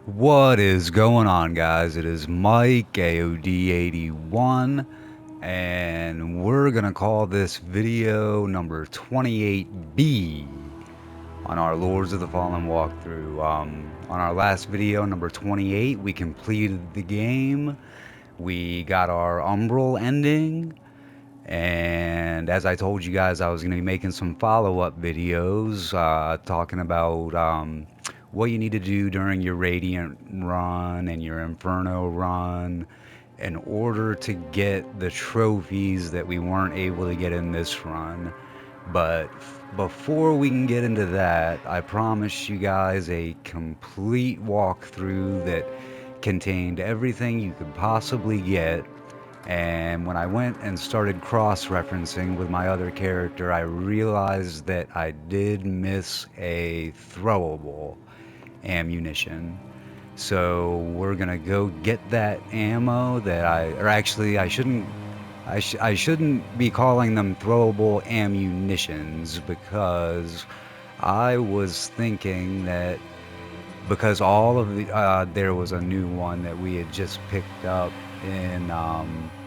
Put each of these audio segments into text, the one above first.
What is going on, guys? It is Mike AOD81, and we're gonna call this video number 28B on our Lords of the Fallen walkthrough. On our last video, number 28, we completed the game. We got our Umbral ending, and as I told you guys, I was going to be making some follow-up videos talking about what you need to do during your Radiant run and your Inferno run in order to get the trophies that we weren't able to get in this run. But before we can get into that, I promised you guys a complete walkthrough that contained everything you could possibly get. And when I went and started cross-referencing with my other character, I realized that I did miss a throwable ammunition. So we're gonna go get that ammo that I shouldn't be calling them throwable ammunitions, because I was thinking that because all of the there was a new one that we had just picked up in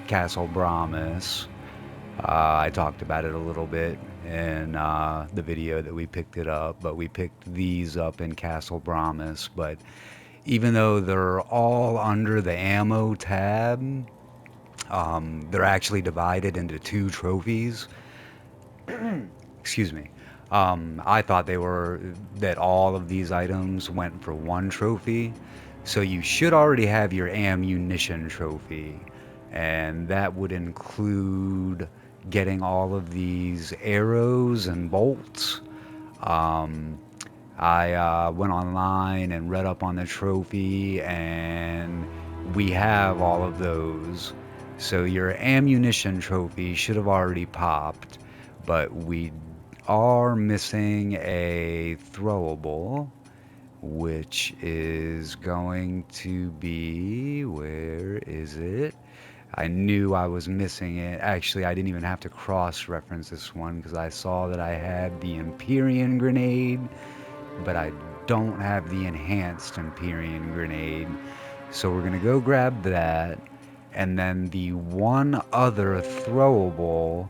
Castle Brahmas. I talked about it a little bit in the video that we picked it up, but we picked these up in Castle Brahmas. But even though they're all under the ammo tab, they're actually divided into two trophies. Excuse me. I thought that all of these items went for one trophy. So you should already have your ammunition trophy. And that would include getting all of these arrows and bolts. Um, I went online and read up on the trophy, and we have all of those. So your ammunition trophy should have already popped, but we are missing a throwable, which is going to be, where is it? I knew I was missing it. Actually, I didn't even have to cross-reference this one because I saw that I had the Empyrean grenade, but I don't have the enhanced Empyrean grenade. So we're gonna go grab that, and then the one other throwable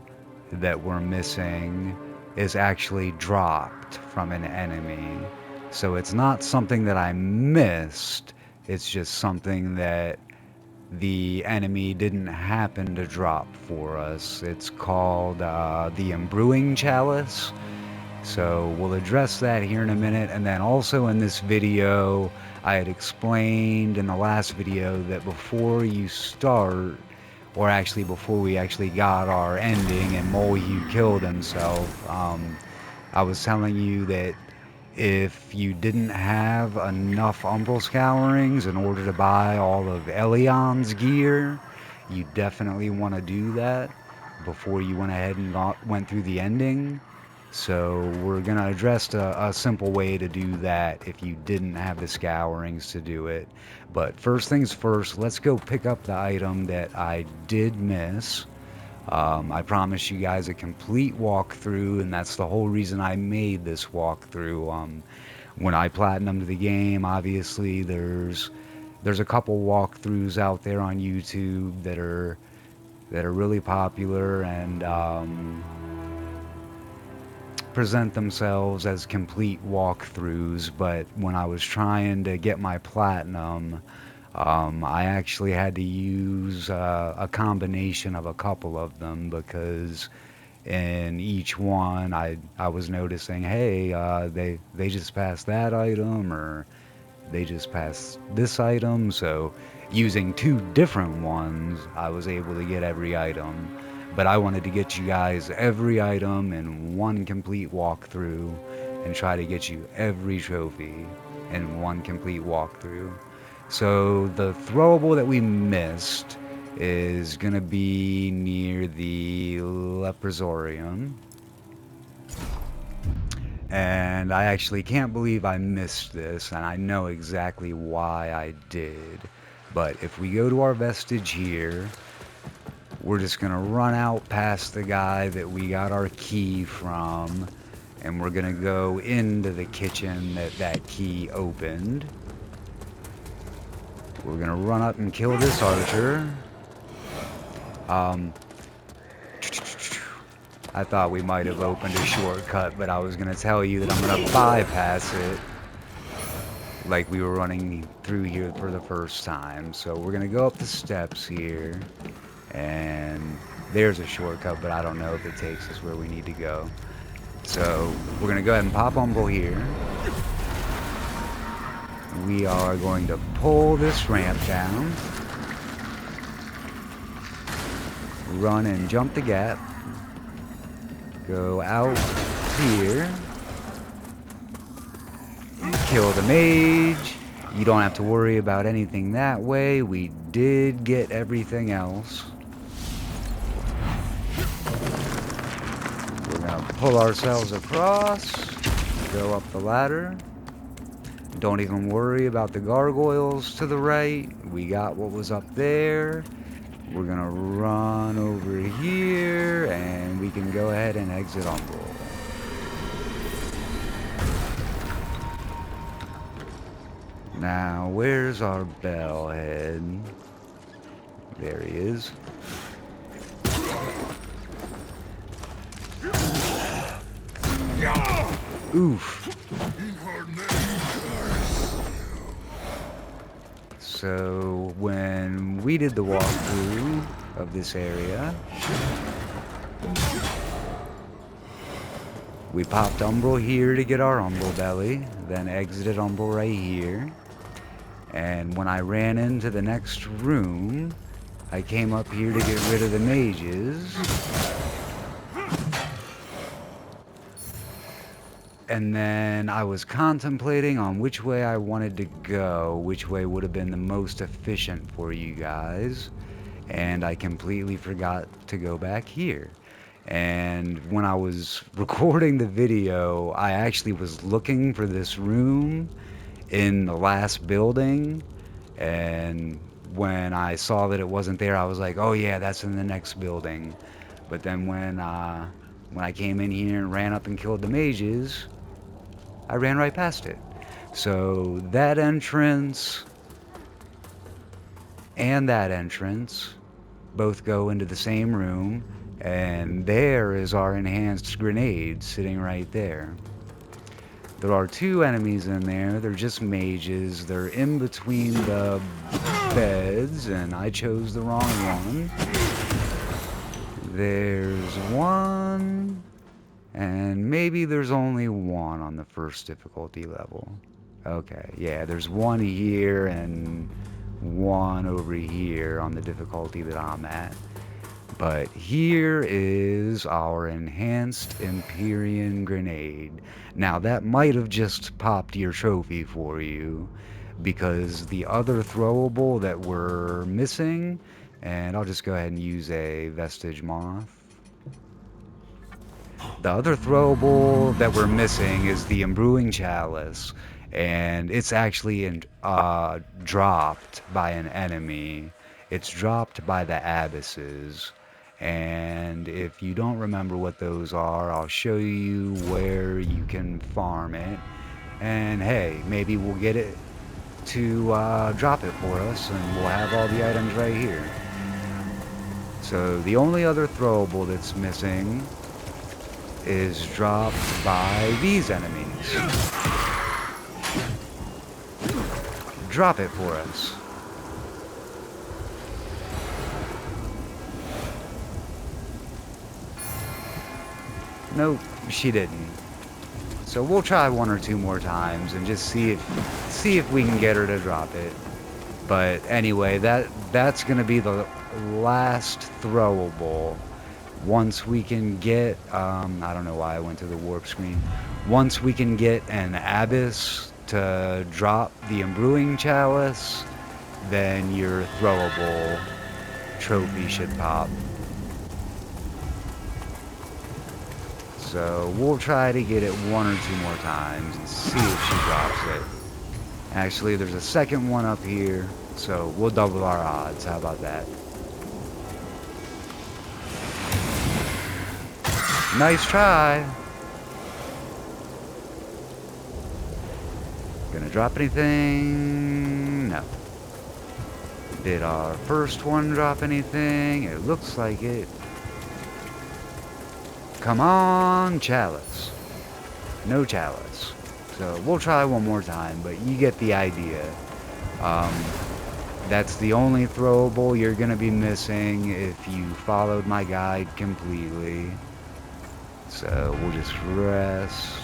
that we're missing is actually dropped from an enemy. So it's not something that I missed, it's just something that the enemy didn't happen to drop for us. It's called the Embrewing Chalice. So we'll address that here in a minute. And then also in this video, I had explained in the last video that before you start, or actually before we actually got our ending and Molehue killed himself, I was telling you that if you didn't have enough Umbral Scourings in order to buy all of Elion's gear, you definitely want to do that before you went ahead and went through the ending. So we're going to address a simple way to do that if you didn't have the scourings to do it. But first things first, let's go pick up the item that I did miss. I promised you guys a complete walkthrough, and that's the whole reason I made this walkthrough. When I platinumed the game, obviously there's a couple walkthroughs out there on YouTube that are really popular and present themselves as complete walkthroughs, but when I was trying to get my platinum, I actually had to use a combination of a couple of them, because in each one I was noticing, hey, they just passed that item, or they just passed this item. So using two different ones, I was able to get every item. But I wanted to get you guys every item in one complete walkthrough and try to get you every trophy in one complete walkthrough. So the throwable that we missed is going to be near the Leprosarium. And I actually can't believe I missed this, and I know exactly why I did. But if we go to our vestige here, we're just going to run out past the guy that we got our key from, and we're going to go into the kitchen that key opened. We're gonna run up and kill this archer. I thought we might have opened a shortcut, but I was gonna tell you that I'm gonna bypass it like we were running through here for the first time. So we're gonna go up the steps here, and there's a shortcut, but I don't know if it takes us where we need to go. So we're gonna go ahead and pop Umbral here. We are going to pull this ramp down, run and jump the gap, go out here, kill the mage. You don't have to worry about anything that way. We did get everything else. We're gonna pull ourselves across, go up the ladder. Don't even worry about the gargoyles to the right. We got what was up there. We're gonna run over here, and we can go ahead and exit Umbral. Now, where's our bellhead? There he is. Oof. So, when we did the walkthrough of this area, we popped Umbral here to get our Umbral belly, then exited Umbral right here. And when I ran into the next room, I came up here to get rid of the mages. And then I was contemplating on which way I wanted to go, which way would have been the most efficient for you guys. And I completely forgot to go back here. And when I was recording the video, I actually was looking for this room in the last building. And when I saw that it wasn't there, I was like, oh yeah, that's in the next building. But then when I came in here and ran up and killed the mages, I ran right past it. So that entrance and that entrance both go into the same room, and there is our enhanced grenade sitting right there. There are two enemies in there. They're just mages. They're in between the beds, and I chose the wrong one. There's one, and maybe there's only one on the first difficulty level. Okay, yeah, there's one here and one over here on the difficulty that I'm at. But here is our enhanced Empyrean grenade. Now that might have just popped your trophy for you, because the other throwable that we're missing, and I'll just go ahead and use a Vestige Moth. The other throwable that we're missing is the Imbruing Chalice, and it's actually dropped by an enemy. It's dropped by the Abysses, and if you don't remember what those are, I'll show you where you can farm it, and hey, maybe we'll get it to drop it for us, and we'll have all the items right here. So the only other throwable that's missing is dropped by these enemies. Drop it for us. Nope, she didn't. So we'll try one or two more times and just see if we can get her to drop it. But anyway, that's gonna be the last throwable. Once we can get, I don't know why I went to the warp screen. Once we can get an Abyss to drop the Imbruing Chalice, then your throwable trophy should pop. So we'll try to get it one or two more times and see if she drops it. Actually, there's a second one up here, so we'll double our odds. How about that? Nice try. Gonna drop anything? No. Did our first one drop anything? It looks like it. Come on, chalice. No chalice. So we'll try one more time, but you get the idea. That's the only throwable you're going to be missing if you followed my guide completely. So we'll just rest.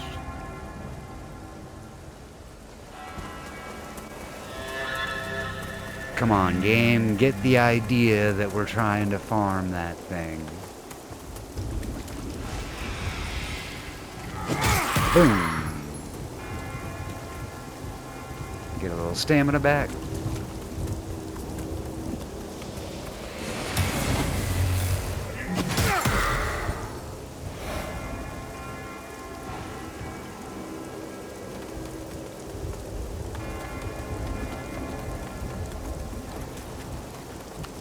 Come on, game, get the idea that we're trying to farm that thing. Boom. Get a little stamina back.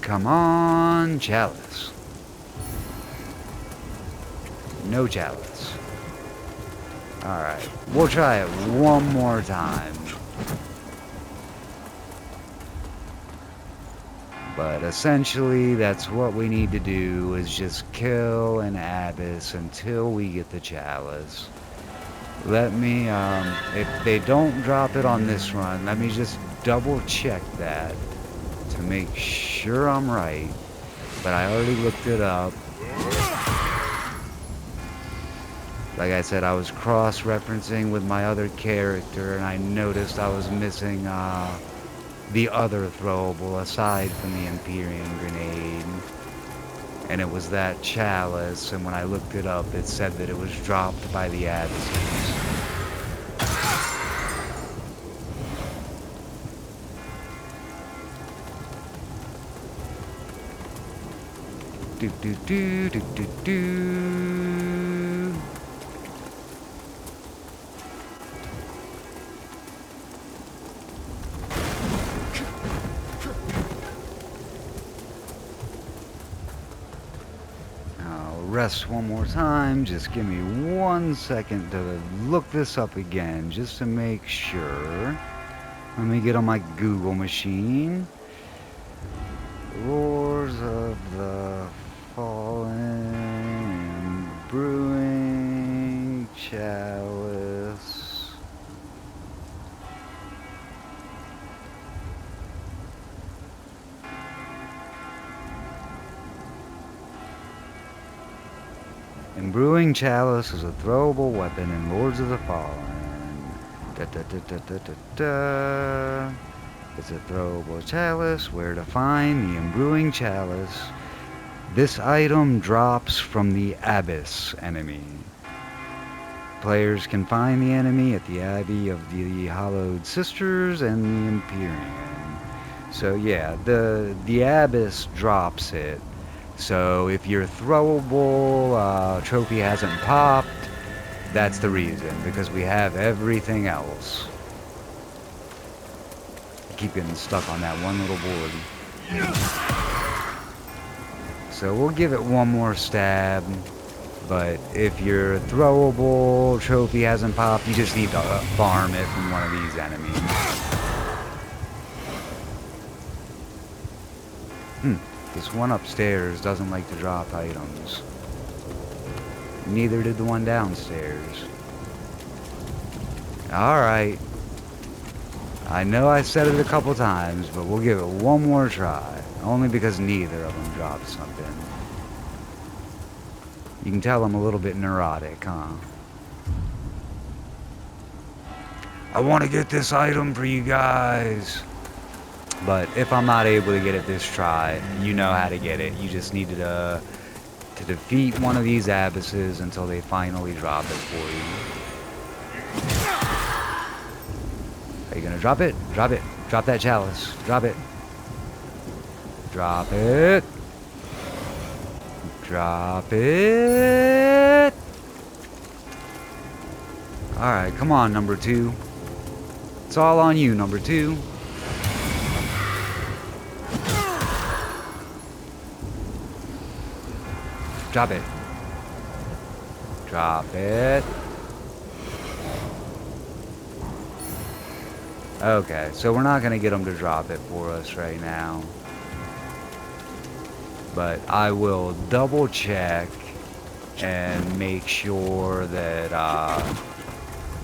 Come on, chalice. No chalice. Alright, we'll try it one more time. But essentially, that's what we need to do, is just kill an abyss until we get the chalice. Let me, if they don't drop it on this run, let me just double check that to make sure I'm right. But I already looked it up. Like I said, I was cross-referencing with my other character, and I noticed I was missing the other throwable aside from the Empyrean grenade. And it was that chalice, and when I looked it up, it said that it was dropped by the abysses. Do do do do do do. I'll rest one more time. Just give me 1 second to look this up again, just to make sure. Let me get on my Google machine. Roars of the Fallen, Brewing Chalice. Brewing Chalice is a throwable weapon in Lords of the Fallen. Da, da, da, da, da, da, da. It's a throwable chalice. Where to find the Imbrewing Chalice? This item drops from the Abyss enemy. Players can find the enemy at the Abbey of the Hallowed Sisters and the Empyrean. So yeah, the Abyss drops it. So if your throwable trophy hasn't popped, that's the reason, because we have everything else. Keep getting stuck on that one little board. So we'll give it one more stab. But if your throwable trophy hasn't popped, you just need to farm it from one of these enemies. This one upstairs doesn't like to drop items. Neither did the one downstairs. Alright. I know I said it a couple times, but we'll give it one more try. Only because neither of them dropped something. You can tell I'm a little bit neurotic, huh? I want to get this item for you guys. But if I'm not able to get it this try, you know how to get it. You just need to defeat one of these abysses until they finally drop it for you. Are you gonna drop it? Drop it. Drop that chalice. Drop it. Drop it. Drop it. Alright, come on, number 2. It's all on you, number 2. Drop it. Drop it. Okay, so we're not going to get them to drop it for us right now. but I will double check and make sure that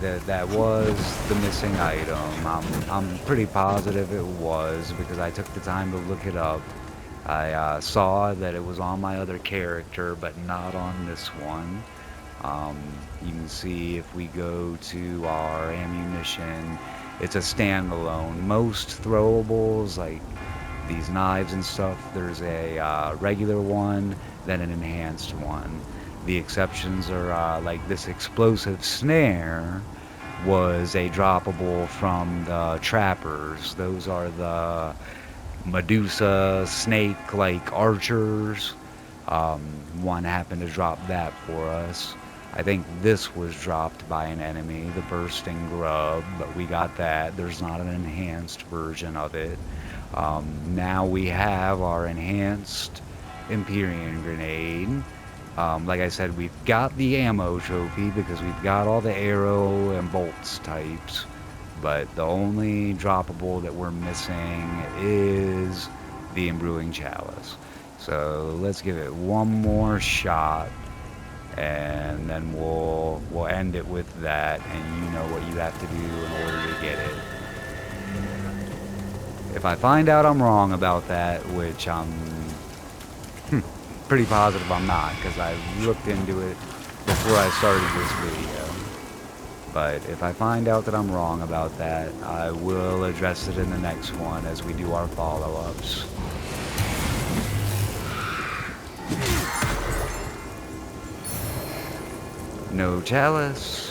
that was the missing item. I'm pretty positive it was because I took the time to look it up. I saw that it was on my other character, but not on this one. Um, you can see if we go to our ammunition, it's a standalone. Most throwables, like these knives and stuff, there's a regular one, then an enhanced one. The exceptions are like this explosive snare was a droppable from the trappers. Those are the Medusa snake like archers. Um, One happened to drop that for us. I think this was dropped by an enemy, the bursting grub, but we got that. There's not an enhanced version of it. Now we have our enhanced Empyrean grenade. Like I said, we've got the ammo trophy because we've got all the arrow and bolts types, but the only droppable that we're missing is the Imbuing Chalice. So let's give it one more shot, and then we'll end it with that, and you know what you have to do in order to get it. If I find out I'm wrong about that, which I'm pretty positive I'm not, because I looked into it before I started this video. But if I find out that I'm wrong about that, I will address it in the next one as we do our follow-ups. No chalice.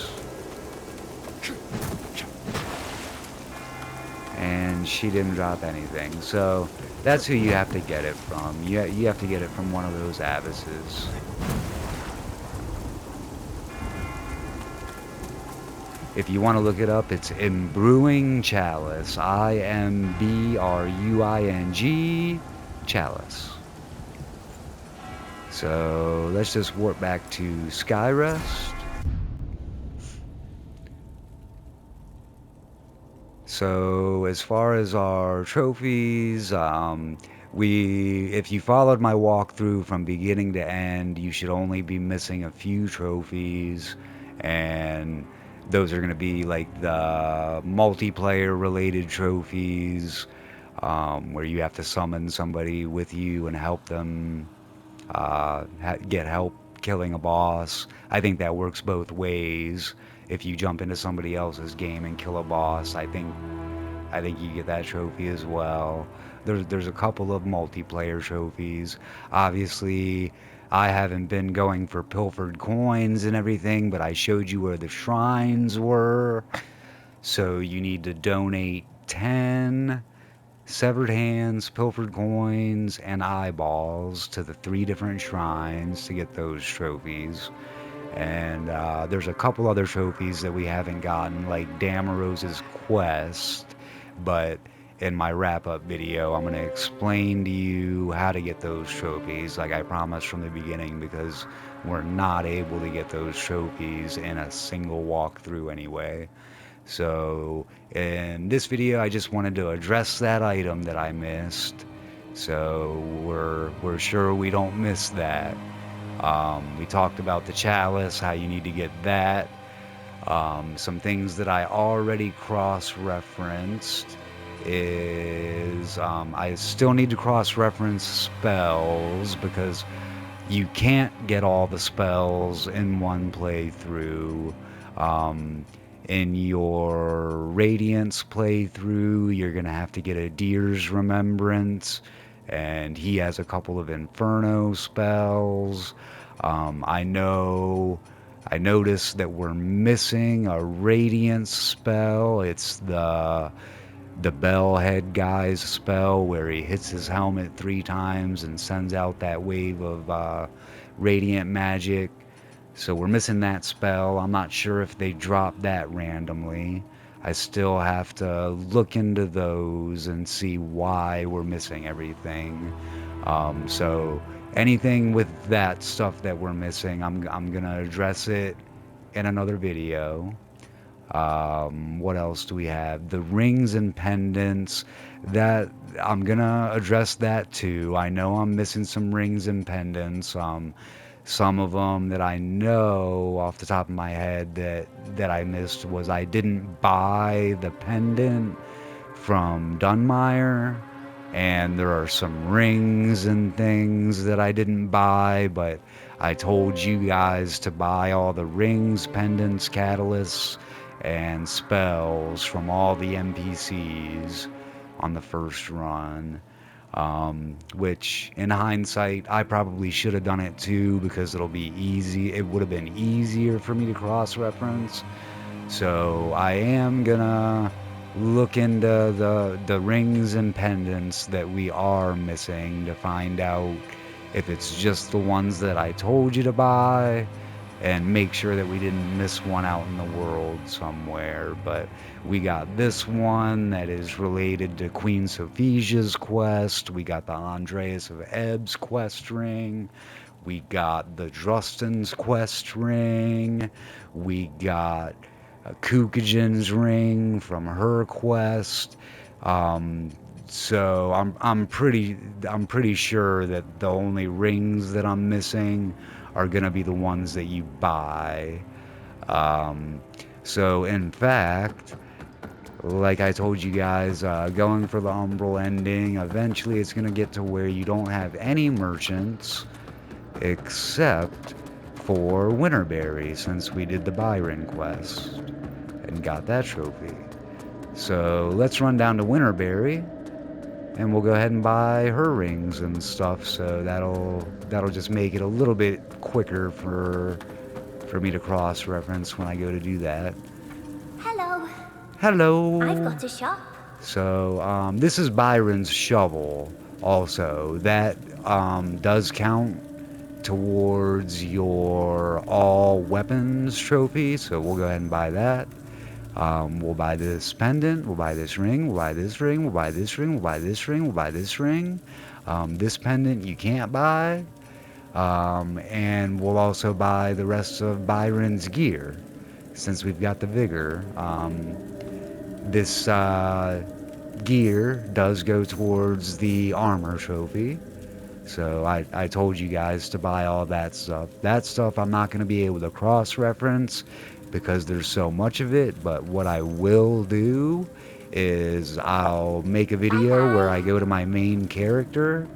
And she didn't drop anything. So that's who you have to get it from. You have to get it from one of those abysses. If you want to look it up, it's Imbuing Chalice. Imbruing Chalice. So let's just warp back to Skyrest. So as far as our trophies, if you followed my walkthrough from beginning to end, you should only be missing a few trophies, and those are going to be like the multiplayer related trophies, where you have to summon somebody with you and help them get help killing a boss. I think that works both ways. If you jump into somebody else's game and kill a boss, I think you get that trophy as well. There's a couple of multiplayer trophies. Obviously, I haven't been going for pilfered coins and everything, but I showed you where the shrines were. So you need to donate 10 severed hands, pilfered coins, and eyeballs to the 3 different shrines to get those trophies. And there's a couple other trophies that we haven't gotten, like Damarose's Quest, but in my wrap-up video, I'm going to explain to you how to get those trophies, like I promised from the beginning, because we're not able to get those trophies in a single walkthrough anyway. So in this video, I just wanted to address that item that I missed, so we're sure we don't miss that. We talked about the chalice, how you need to get that. Some things that I already cross-referenced is I still need to cross-reference spells because you can't get all the spells in one playthrough. In your Radiance playthrough, you're going to have to get a Deer's Remembrance, and he has a couple of Inferno spells. I noticed that we're missing a Radiance spell. It's the Bellhead guy's spell where he hits his helmet 3 times and sends out that wave of radiant magic. So we're missing that spell. I'm not sure if they dropped that randomly. I still have to look into those and see why we're missing everything. So anything with that stuff that we're missing, I'm gonna address it in another video. What else do we have? The rings and pendants. That I'm gonna address that too. I know I'm missing some rings and pendants. Some of them that I know off the top of my head that I missed was I didn't buy the pendant from Dunmire, and there are some rings and things that I didn't buy, but I told you guys to buy all the rings, pendants, catalysts, and spells from all the NPCs on the first run. Which in hindsight, I probably should have done it too because it'll be easy. It would have been easier for me to cross reference. So I am gonna look into the rings and pendants that we are missing to find out if it's just the ones that I told you to buy and make sure that we didn't miss one out in the world somewhere. But we got this one that is related to Queen Sophisia's quest. We got the Andreas of Ebb's quest ring. We got the Drustin's quest ring. We got Kukujin's ring from her quest. So I'm pretty sure that the only rings that I'm missing are gonna be the ones that you buy. Um, so in fact, like I told you guys, going for the Umbral ending, eventually it's gonna get to where you don't have any merchants except for Winterberry, since we did the Byron quest and got that trophy. So let's run down to Winterberry and we'll go ahead and buy her rings and stuff. So that'll just make it a little bit quicker for me to cross reference when I go to do that. Hello. Hello. I've got a shop. So this is Byron's shovel. Also, that does count towards your all weapons trophy. So we'll go ahead and buy that. We'll buy this pendant, we'll buy this ring, we'll buy this ring, we'll buy this ring, we'll buy this ring, we'll buy this ring. This pendant you can't buy. And we'll also buy the rest of Byron's gear, since we've got the vigor. This gear does go towards the armor trophy. So I told you guys to buy all that stuff. That stuff I'm not going to be able to cross-reference because there's so much of it, but what I will do is I'll make a video where I go to my main character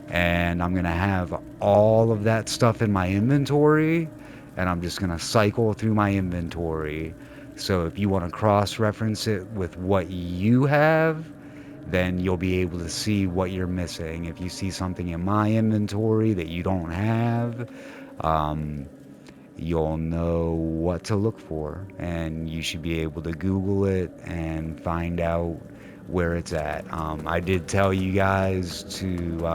and I'm going to have all of that stuff in my inventory and I'm just going to cycle through my inventory. So if you want to cross-reference it with what you have, then you'll be able to see what you're missing. If you see something in my inventory that you don't have, you'll know what to look for, and you should be able to Google it and find out where it's at. I did tell you guys to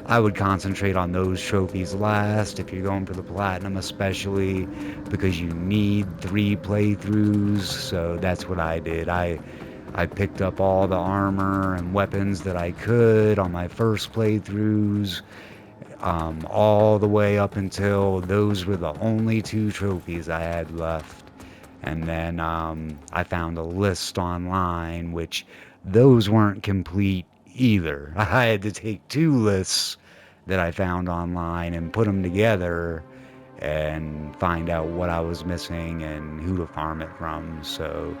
I would concentrate on those trophies last if you're going for the platinum, especially because you need 3 playthroughs. So that's what I did. I picked up all the armor and weapons that I could on my first playthroughs, all the way up until those were the only 2 trophies I had left. And then I found a list online, which those weren't complete either. I had to take 2 lists that I found online and put them together and find out what I was missing and who to farm it from. So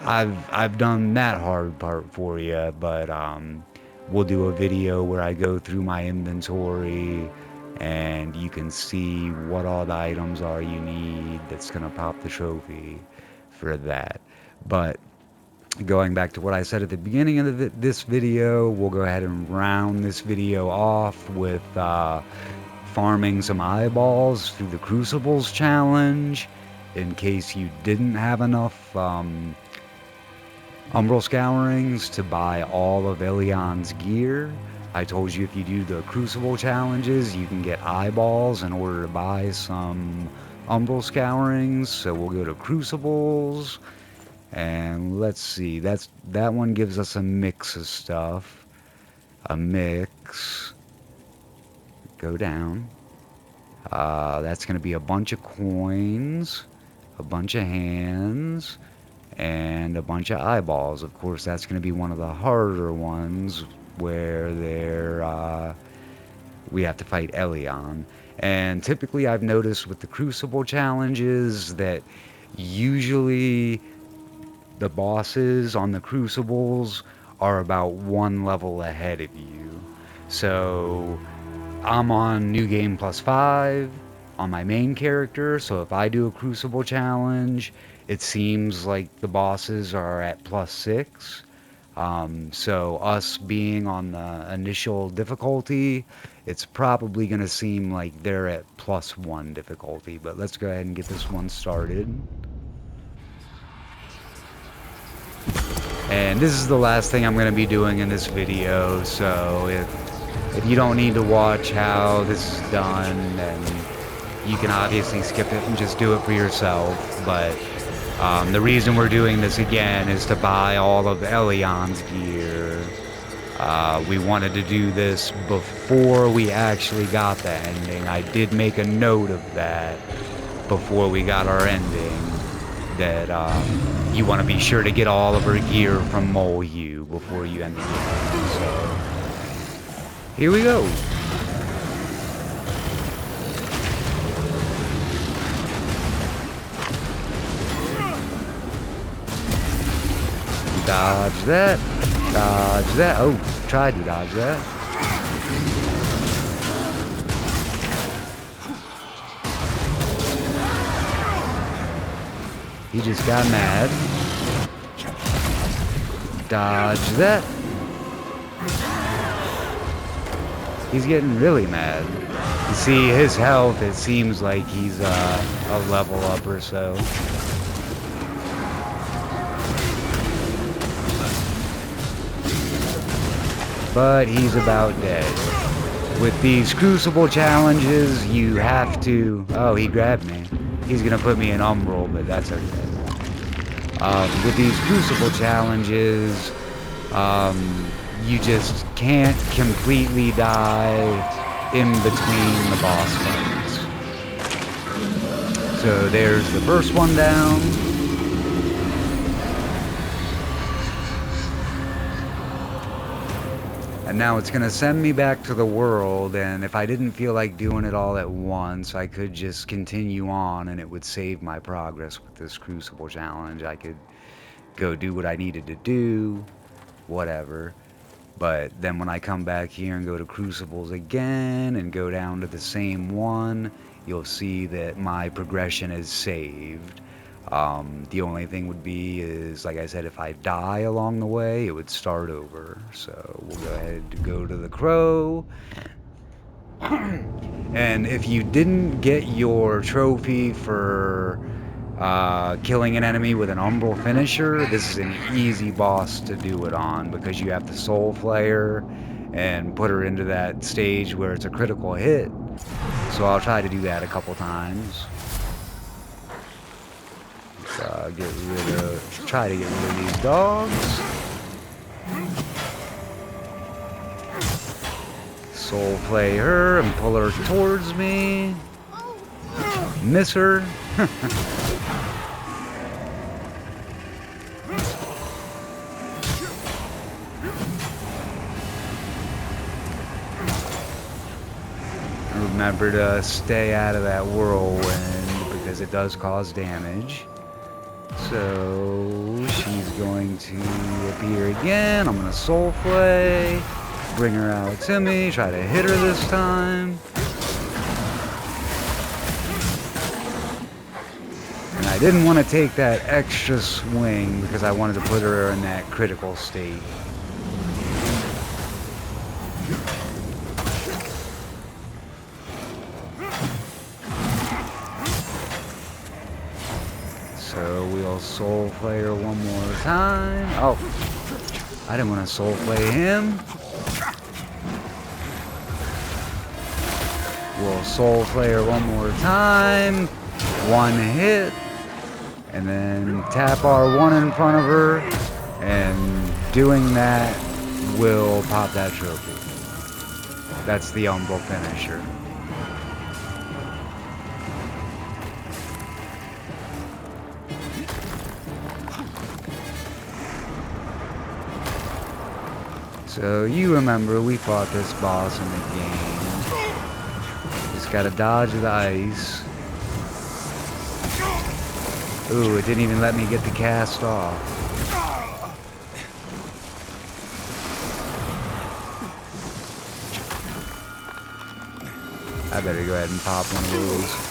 I've done that hard part for you, but we'll do a video where I go through my inventory and you can see what all the items are you need that's gonna pop the trophy for that. But going back to what I said at the beginning of this video, we'll go ahead and round this video off with farming some eyeballs through the Crucibles challenge in case you didn't have enough Umbral Scourings to buy all of Elion's gear. I told you if you do the Crucible challenges, you can get eyeballs in order to buy some Umbral Scourings. So we'll go to Crucibles, and let's see. That one gives us a mix of stuff. A mix. Go down. That's going to be a bunch of coins. a bunch of hands, and a bunch of eyeballs. Of course, that's going to be one of the harder ones where we have to fight Elion. And typically I've noticed with the Crucible challenges that usually the bosses on the Crucibles are about one level ahead of you. So I'm on New Game Plus 5 on my main character, so if I do a Crucible challenge, it seems like the bosses are at plus 6. So us being on the initial difficulty, it's probably going to seem like they're at plus 1 difficulty. But let's go ahead and get this one started. And this is the last thing I'm going to be doing in this video, so if you don't need to watch how this is done, then you can obviously skip it and just do it for yourself. But the reason we're doing this again is to buy all of Elion's gear. We wanted to do this before we actually got the ending. I did make a note of that before we got our ending, that you want to be sure to get all of her gear from Molyu before you end the game. So, here we go. Dodge that. Dodge that. Oh, tried to dodge that. He just got mad. Dodge that. He's getting really mad. You see his health, it seems like he's a level up or so. But he's about dead. With these Crucible challenges, you have to... Oh, he grabbed me. He's gonna put me in Umbral, but that's okay. With these Crucible challenges, you just can't completely die in between the boss fights. So there's the first one down. And now it's going to send me back to the world, and if I didn't feel like doing it all at once, I could just continue on and it would save my progress with this Crucible challenge. I could go do what I needed to do, whatever. But then when I come back here and go to Crucibles again and go down to the same one, you'll see that my progression is saved. The only thing would be is, like I said, if I die along the way, it would start over. So we'll go ahead and go to the Crow. And if you didn't get your trophy for killing an enemy with an Umbral finisher, this is an easy boss to do it on, because you have to Soul Flare and put her into that stage where it's a critical hit. So I'll try to do that a couple times. Try to get rid of these dogs. Soul play her and pull her towards me. Miss her. Remember to stay out of that whirlwind because it does cause damage. So she's going to appear again. I'm going to Soul Play, bring her out to me, try to hit her this time. And I didn't want to take that extra swing because I wanted to put her in that critical state. So we'll Soul Play her one more time. Oh, I didn't want to Soul Play him. We'll Soul Play her one more time. One hit. And then tap R1 in front of her. And doing that will pop that trophy. That's the Umbral finisher. So you remember we fought this boss in the game. Just gotta dodge the ice. Ooh, it didn't even let me get the cast off. I better go ahead and pop one of those.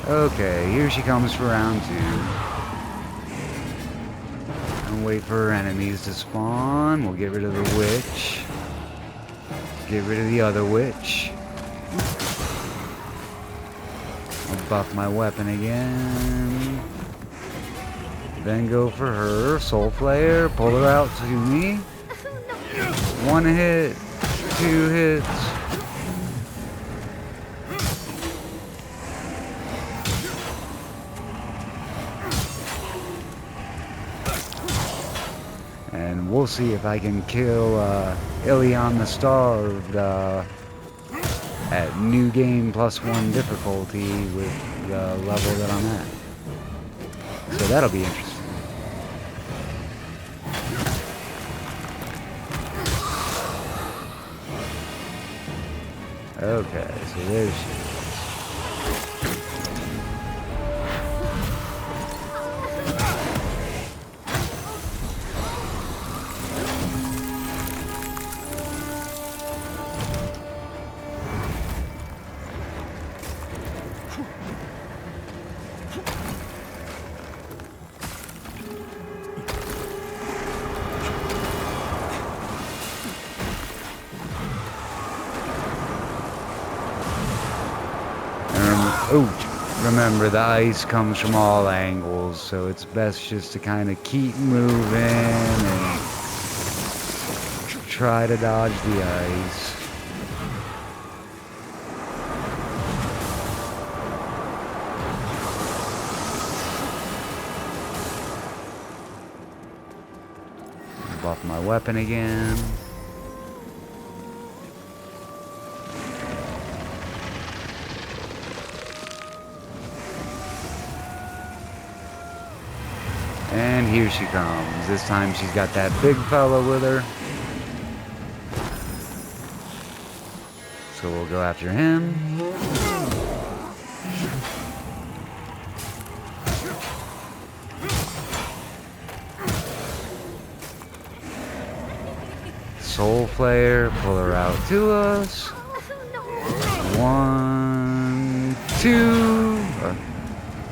Okay, here she comes for round 2. And wait for her enemies to spawn. We'll get rid of the witch. Get rid of the other witch. I'll buff my weapon again. Then go for her. Soul Flare. Pull her out to me. 1 hit. 2 hits. And we'll see if I can kill Ilion the Starved at new game +1 difficulty with the level that I'm at. So that'll be interesting. Okay, so there she is. Remember, the ice comes from all angles, so it's best just to kind of keep moving and try to dodge the ice. Buff my weapon again. And here she comes. This time she's got that big fella with her. So we'll go after him. Soul Flare, pull her out to us. 1, 2.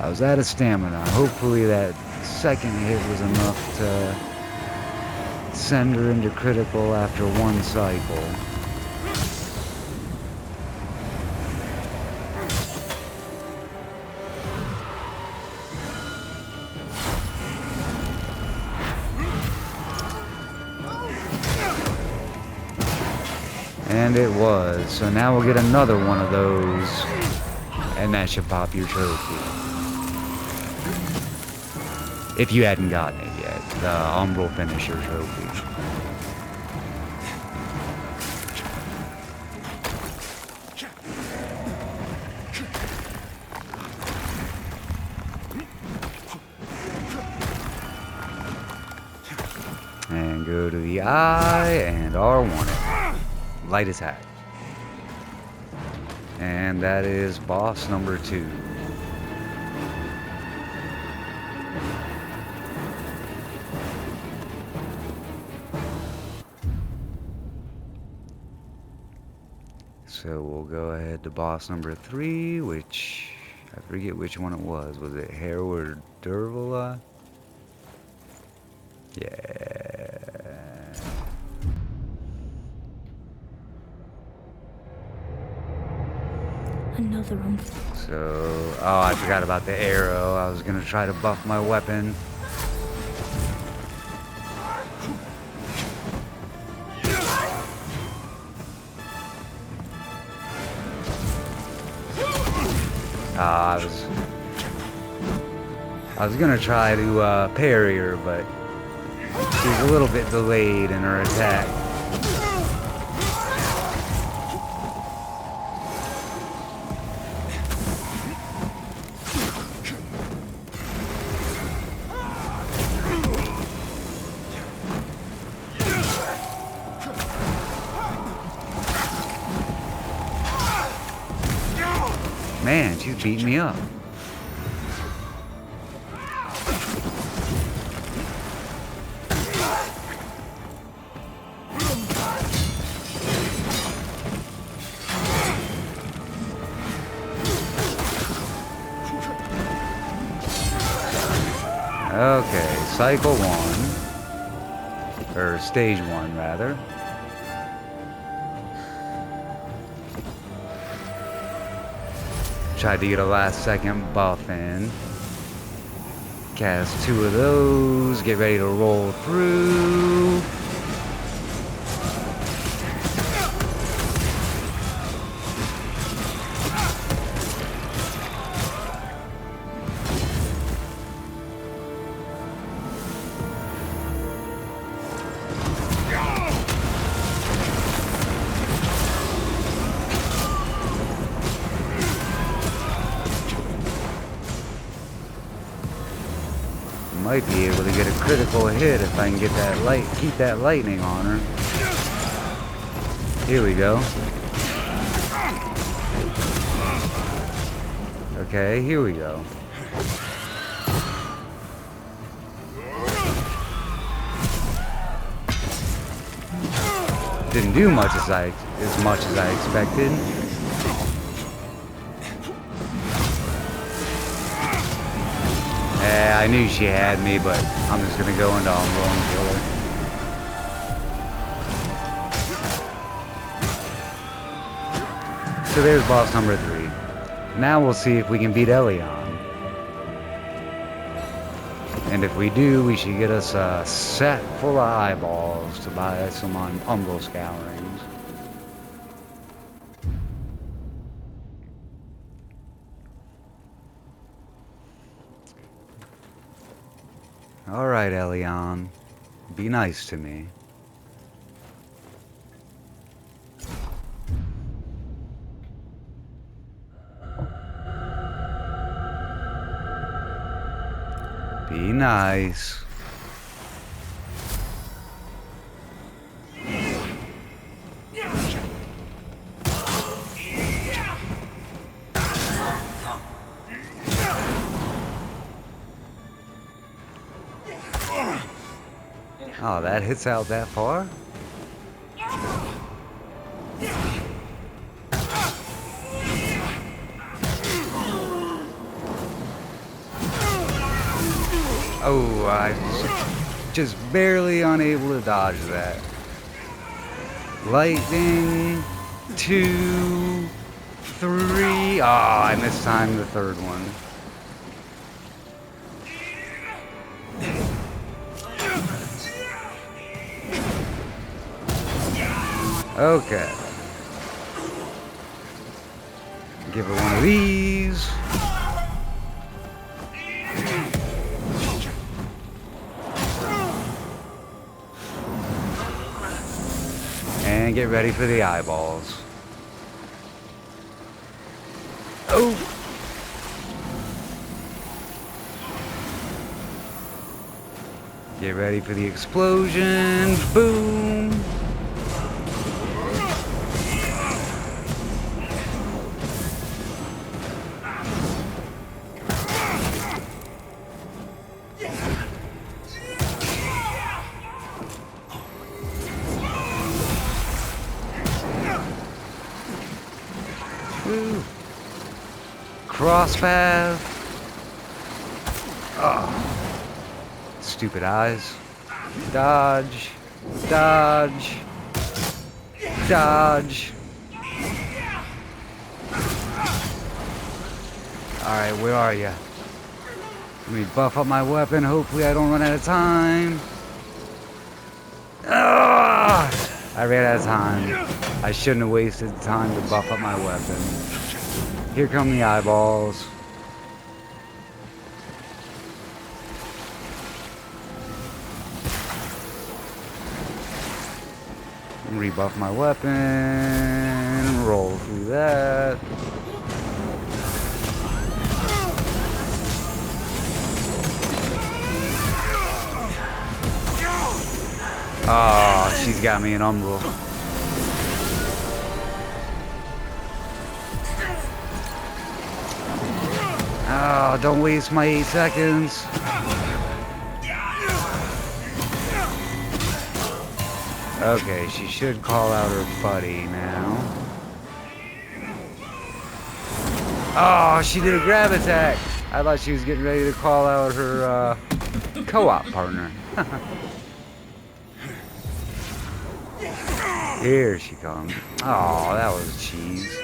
I was out of stamina. Hopefully that second hit was enough to send her into critical after 1 cycle. And it was. So now we'll get another one of those, and that should pop your trophy. If you hadn't gotten it yet, the Umbral Finisher trophy. And go to the eye and R1 it. Light attack. And that is boss number 2. So we'll go ahead to boss number 3, which I forget which one it was. Was it Hereward Dervala? Yeah. Another one. So, oh, I forgot about the arrow. I was gonna try to buff my weapon. I was gonna try to parry her, but she was a little bit delayed in her attack. Man, she's beating me up. Okay, cycle 1. Or stage 1, rather. Tried to get a last second buff in. Cast 2 of those. Get ready to roll through. Might be able to get a critical hit if I can get that keep that lightning on her. Here we go. Okay, here we go. Didn't do much as I expected. Yeah, I knew she had me, but I'm just gonna go into Umbral and kill her. So there's boss number 3. Now we'll see if we can beat Elion. And if we do, we should get us a set full of eyeballs to buy some Umbral scourings. Alright, Elion. Be nice to me. Be nice. Oh, that hits out that far? Oh, I was just barely unable to dodge that. Lightning, 2, 3. Oh, I mistimed the third one. Okay. Give her one of these. And get ready for the eyeballs. Oh! Get ready for the explosion. Boom! Woo. Cross path. Oh. Stupid eyes. Dodge. Dodge. Dodge. Alright, where are you? Let me buff up my weapon. Hopefully I don't run out of time. Ah! I ran out of time. I shouldn't have wasted time to buff up my weapon. Here come the eyeballs. Rebuff my weapon. Roll through that. Oh, she's got me in Umbral. Oh, don't waste my 8 seconds. Okay, she should call out her buddy now. Oh, she did a grab attack. I thought she was getting ready to call out her co-op partner. Here she comes. Oh, that was cheese.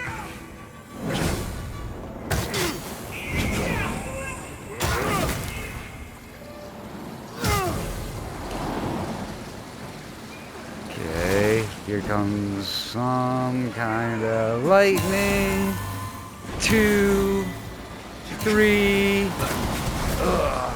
Okay, here comes some kind of lightning. 2, 3. Ugh.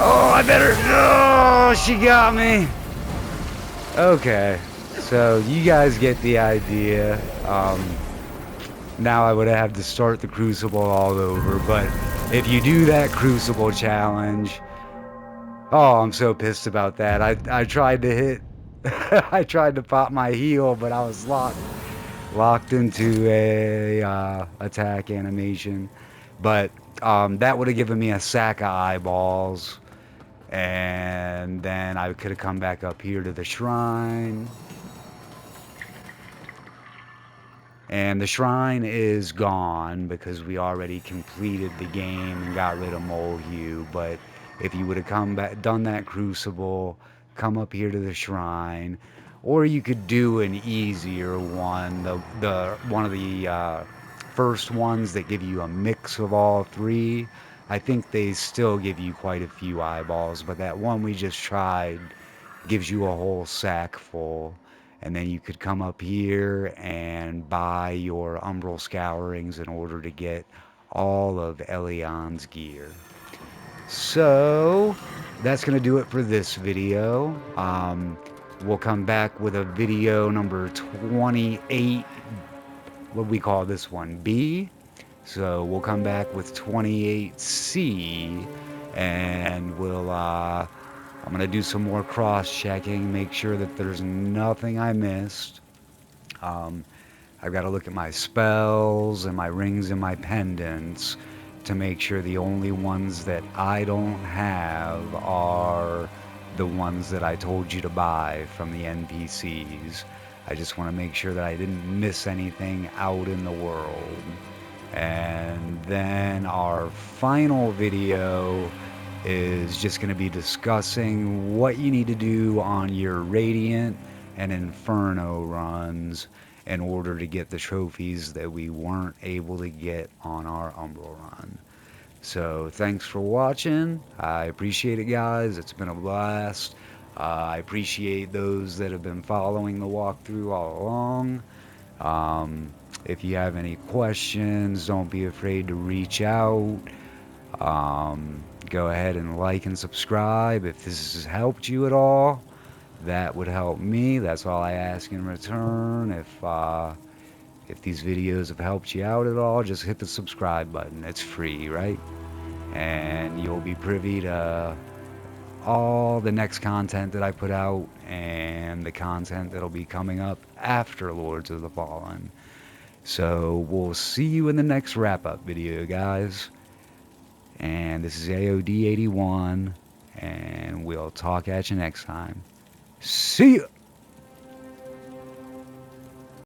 Oh, I better. Oh, she got me. Okay, so you guys get the idea. Now I would have to start the Crucible all over, but if you do that Crucible challenge, oh, I'm so pissed about that. I tried to hit, I tried to pop my heel, but I was locked into a attack animation. But that would have given me a sack of eyeballs, and then I could have come back up here to the shrine. And the shrine is gone because we already completed the game and got rid of Molehue. But if you would have come back, done that Crucible, come up here to the shrine, or you could do an easier one, the one of the first ones that give you a mix of all three. I think they still give you quite a few eyeballs, but that one we just tried gives you a whole sack full. And then you could come up here and buy your Umbral Scourings in order to get all of Elion's gear. So that's going to do it for this video. We'll come back with a video number 28. What do we call this one? B. So we'll come back with 28C, and we'll I'm going to do some more cross-checking, make sure that there's nothing I missed. I've got to look at my spells and my rings and my pendants to make sure the only ones that I don't have are the ones that I told you to buy from the NPCs. I just want to make sure that I didn't miss anything out in the world. And then our final video is just going to be discussing what you need to do on your Radiant and Inferno runs in order to get the trophies that we weren't able to get on our Umbral run. So thanks for watching. I appreciate it, guys. It's been a blast. I appreciate those that have been following the walkthrough all along. If you have any questions, don't be afraid to reach out. Go ahead and like and subscribe if this has helped you at all. That would help me. That's all I ask in return. If these videos have helped you out at all, just hit the subscribe button. It's free, right? And you'll be privy to all the next content that I put out and the content that'll be coming up after Lords of the Fallen. So we'll see you in the next wrap-up video, guys. And this is AOD81, and we'll talk at you next time. See ya!